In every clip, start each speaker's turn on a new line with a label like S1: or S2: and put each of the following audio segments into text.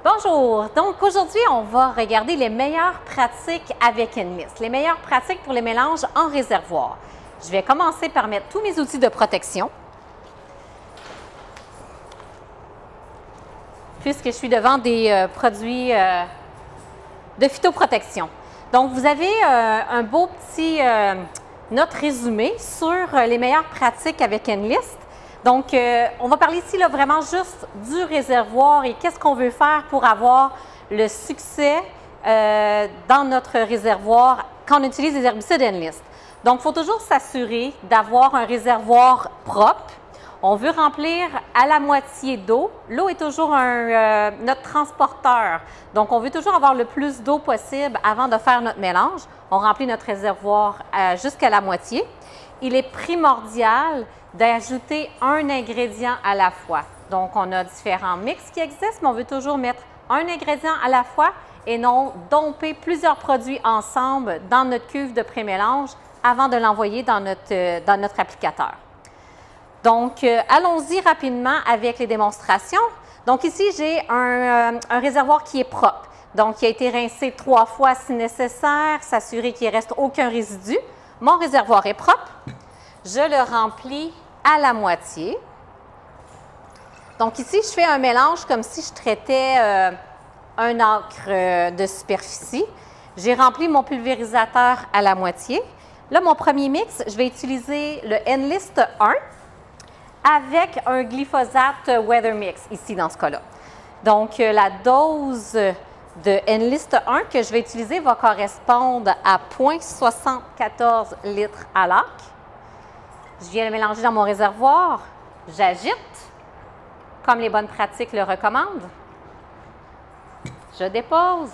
S1: Bonjour! Donc aujourd'hui, on va regarder les meilleures pratiques avec Enlist, les meilleures pratiques pour les mélanges en réservoir. Je vais commencer par mettre tous mes outils de protection, puisque je suis devant des produits de phytoprotection. Donc vous avez un beau petit note résumé sur les meilleures pratiques avec Enlist. Donc, on va parler ici là, vraiment juste du réservoir et qu'est-ce qu'on veut faire pour avoir le succès dans notre réservoir quand on utilise les herbicides Enlist. Donc, il faut toujours s'assurer d'avoir un réservoir propre. On veut remplir à la moitié d'eau. L'eau est toujours notre transporteur. Donc, on veut toujours avoir le plus d'eau possible avant de faire notre mélange. On remplit notre réservoir jusqu'à la moitié. Il est primordial d'ajouter un ingrédient à la fois. Donc, on a différents mix qui existent, mais on veut toujours mettre un ingrédient à la fois et non domper plusieurs produits ensemble dans notre cuve de pré-mélange avant de l'envoyer dans notre applicateur. Donc, allons-y rapidement avec les démonstrations. Donc, ici, j'ai un réservoir qui est propre. Donc, il a été rincé 3 fois si nécessaire, s'assurer qu'il ne reste aucun résidu. Mon réservoir est propre. Je le remplis à la moitié. Donc ici, je fais un mélange comme si je traitais un acre de superficie. J'ai rempli mon pulvérisateur à la moitié. Là, mon premier mix, je vais utiliser le Enlist 1 avec un glyphosate Weather Mix, ici dans ce cas-là. Donc, la dose de Enlist 1 que je vais utiliser va correspondre à 0,74 litres à l'acre. Je viens le mélanger dans mon réservoir, j'agite, comme les bonnes pratiques le recommandent. Je dépose.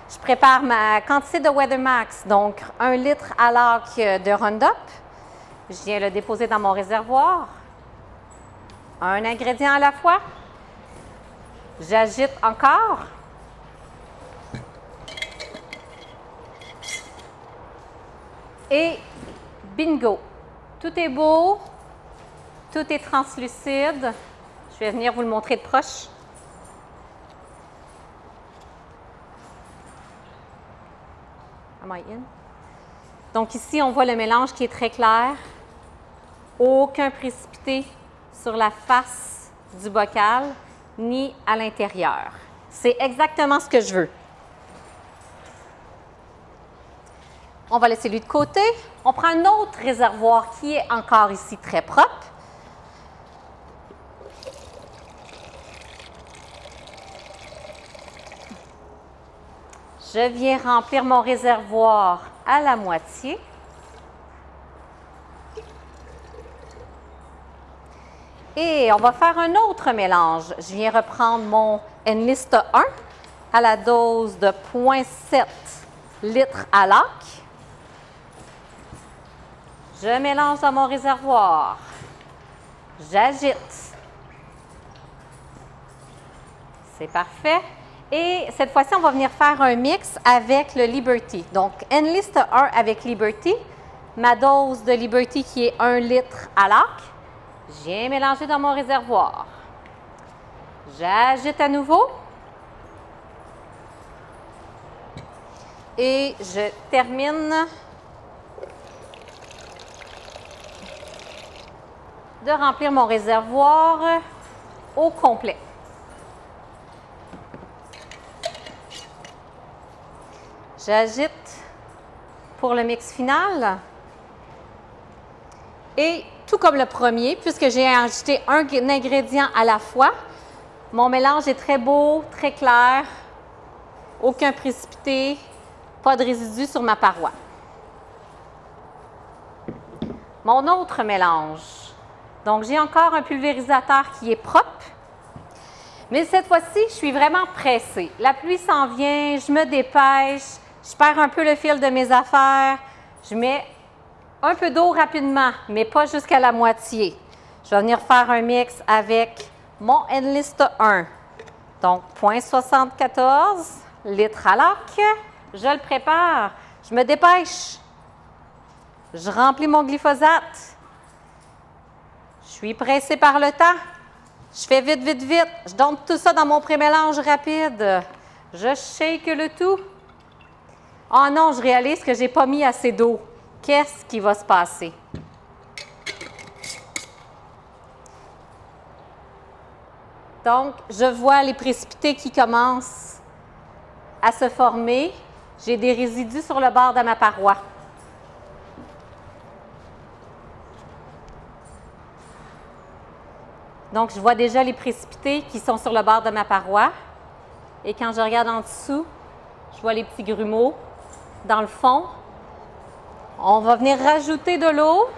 S1: Je prépare ma quantité de Weather Max, donc 1 litre à l'acre de Roundup. Je viens le déposer dans mon réservoir. Un ingrédient à la fois. J'agite encore. Et bingo! Tout est beau, tout est translucide. Je vais venir vous le montrer de proche. Am I in? Donc ici, on voit le mélange qui est très clair. Aucun précipité sur la face du bocal, ni à l'intérieur. C'est exactement ce que je veux. On va laisser lui de côté. On prend un autre réservoir qui est encore ici très propre. Je viens remplir mon réservoir à la moitié. Et on va faire un autre mélange. Je viens reprendre mon Enlist 1 à la dose de 0,7 litres à l'acre. Je mélange dans mon réservoir. J'agite. C'est parfait. Et cette fois-ci, on va venir faire un mix avec le Liberty. Donc, Enlist 1 avec Liberty. Ma dose de Liberty qui est 1 litre à l'acre. Je viens mélanger dans mon réservoir. J'agite à nouveau. Et je termine de remplir mon réservoir au complet. J'agite pour le mix final. Et tout comme le premier, puisque j'ai ajouté un ingrédient à la fois, mon mélange est très beau, très clair, aucun précipité, pas de résidus sur ma paroi. Mon autre mélange. Donc, j'ai encore un pulvérisateur qui est propre. Mais cette fois-ci, je suis vraiment pressée. La pluie s'en vient, je me dépêche, je perds un peu le fil de mes affaires. Je mets un peu d'eau rapidement, mais pas jusqu'à la moitié. Je vais venir faire un mix avec mon Enlist 1. Donc, 0,74 litres à l'acre. Je le prépare. Je me dépêche. Je remplis mon glyphosate. Je suis pressée par le temps. Je fais vite, vite, vite. Je donne tout ça dans mon pré-mélange rapide. Je shake le tout. Oh non, je réalise que je n'ai pas mis assez d'eau. Qu'est-ce qui va se passer? Donc, je vois les précipités qui commencent à se former. J'ai des résidus sur le bord de ma paroi. Donc, je vois déjà les précipités qui sont sur le bord de ma paroi. Et quand je regarde en dessous, je vois les petits grumeaux dans le fond. On va venir rajouter de l'eau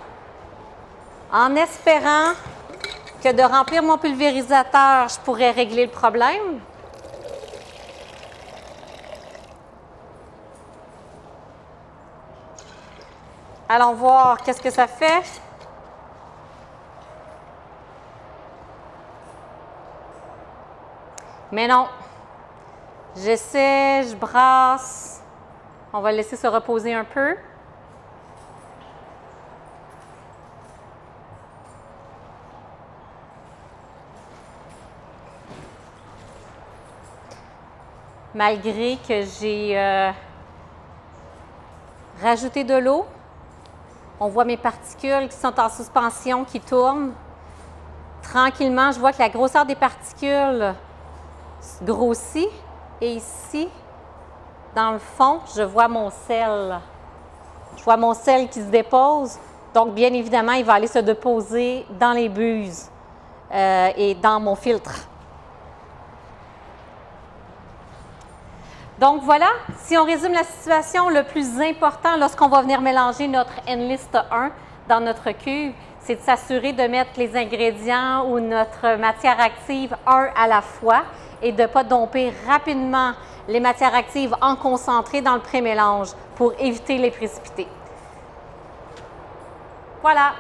S1: en espérant que de remplir mon pulvérisateur, je pourrais régler le problème. Allons voir qu'est-ce que ça fait. Mais non. J'essaie, je brasse. On va le laisser se reposer un peu. Malgré que j'ai rajouté de l'eau, on voit mes particules qui sont en suspension, qui tournent. Tranquillement, je vois que la grosseur des particules grossit. Et ici, dans le fond, je vois mon sel. Je vois mon sel qui se dépose. Donc, bien évidemment, il va aller se déposer dans les buses et dans mon filtre. Donc voilà, si on résume la situation, le plus important lorsqu'on va venir mélanger notre Enlist 1 dans notre cuve, c'est de s'assurer de mettre les ingrédients ou notre matière active un à la fois et de ne pas domper rapidement les matières actives en concentré dans le pré-mélange pour éviter les précipités. Voilà.